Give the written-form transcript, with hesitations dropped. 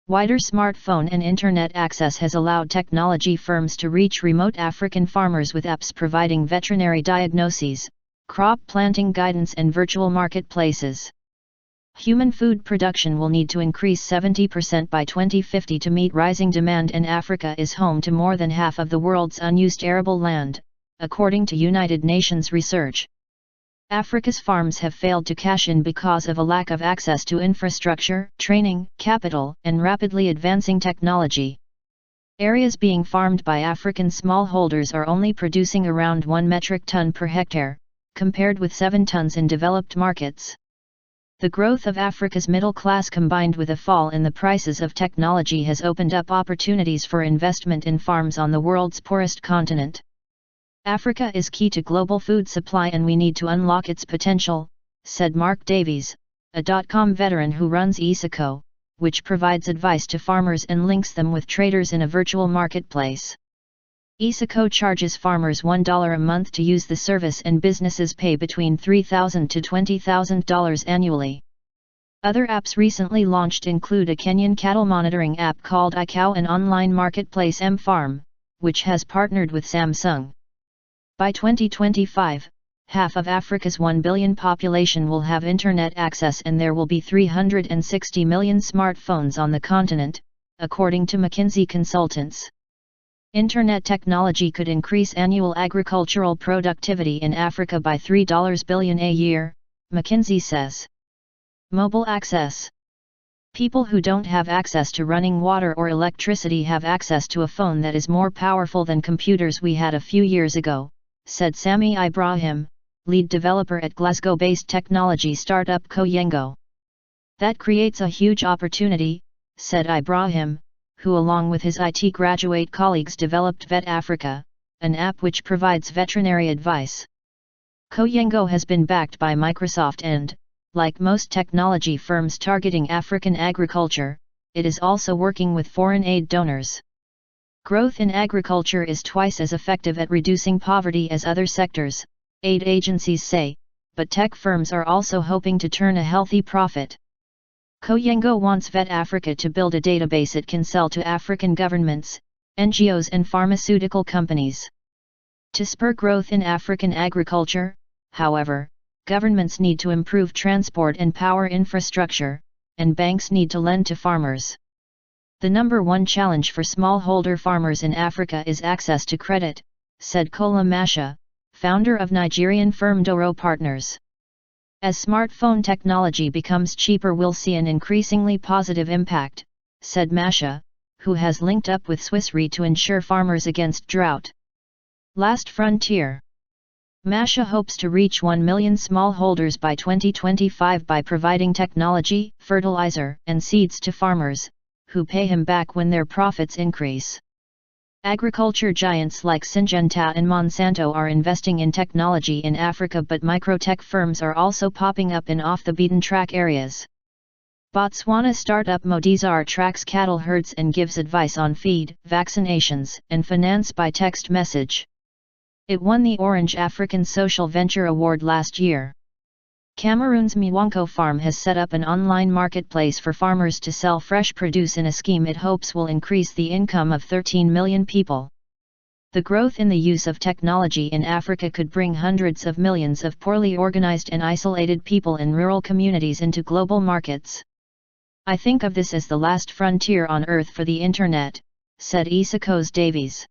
Wider smartphone and internet access has allowed technology firms to reach remote African farmers with apps providing veterinary diagnoses, crop planting guidance and virtual marketplaces. Human food production will need to increase 70% by 2050 to meet rising demand, and Africa is home to more than half of the world's unused arable land, according to United Nations research. Africa's farms have failed to cash in because of a lack of access to infrastructure, training, capital, and rapidly advancing technology. Areas being farmed by African smallholders are only producing around 1 metric ton per hectare, compared with 7 tons in developed markets. The growth of Africa's middle class combined with a fall in the prices of technology has opened up opportunities for investment in farms on the world's poorest continent. Africa is key to global food supply and we need to unlock its potential, said Mark Davies, a .com veteran who runs iCow, which provides advice to farmers and links them with traders in a virtual marketplace. iCow charges farmers $1 a month to use the service and businesses pay between $3,000 to $20,000 annually. Other apps recently launched include a Kenyan cattle monitoring app called iCow and online marketplace mFarm, which has partnered with Samsung. By 2025, half of Africa's 1 billion population will have internet access and there will be 360 million smartphones on the continent, according to McKinsey consultants. Internet technology could increase annual agricultural productivity in Africa by $3 billion a year, McKinsey says. Mobile access. People who don't have access to running water or electricity have access to a phone that is more powerful than computers we had a few years ago, said Sami Ibrahim, lead developer at Glasgow-based technology startup Koyengo. That creates a huge opportunity, said Ibrahim, who along with his IT graduate colleagues developed Vet Africa, an app which provides veterinary advice. Koyengo has been backed by Microsoft and, like most technology firms targeting African agriculture, it is also working with foreign aid donors. Growth in agriculture is twice as effective at reducing poverty as other sectors, aid agencies say, but tech firms are also hoping to turn a healthy profit. Koyengo wants Vet Africa to build a database it can sell to African governments, NGOs and pharmaceutical companies. To spur growth in African agriculture, however, governments need to improve transport and power infrastructure, and banks need to lend to farmers. The number one challenge for smallholder farmers in Africa is access to credit, said Kola Masha, founder of Nigerian firm Doro Partners. As smartphone technology becomes cheaper, we'll see an increasingly positive impact, said Masha, who has linked up with Swiss Re to ensure farmers against drought. Last frontier. Masha hopes to reach 1 million smallholders by 2025 by providing technology, fertilizer, and seeds to farmers, who pay him back when their profits increase. Agriculture giants like Syngenta and Monsanto are investing in technology in Africa, but microtech firms are also popping up in off-the-beaten-track areas. Botswana startup Modizar tracks cattle herds and gives advice on feed, vaccinations, and finance by text message. It won the Orange African Social Venture Award last year. Cameroon's Mwanko Farm has set up an online marketplace for farmers to sell fresh produce in a scheme it hopes will increase the income of 13 million people. The growth in the use of technology in Africa could bring hundreds of millions of poorly organized and isolated people in rural communities into global markets. I think of this as the last frontier on Earth for the Internet, said iCow's Davies.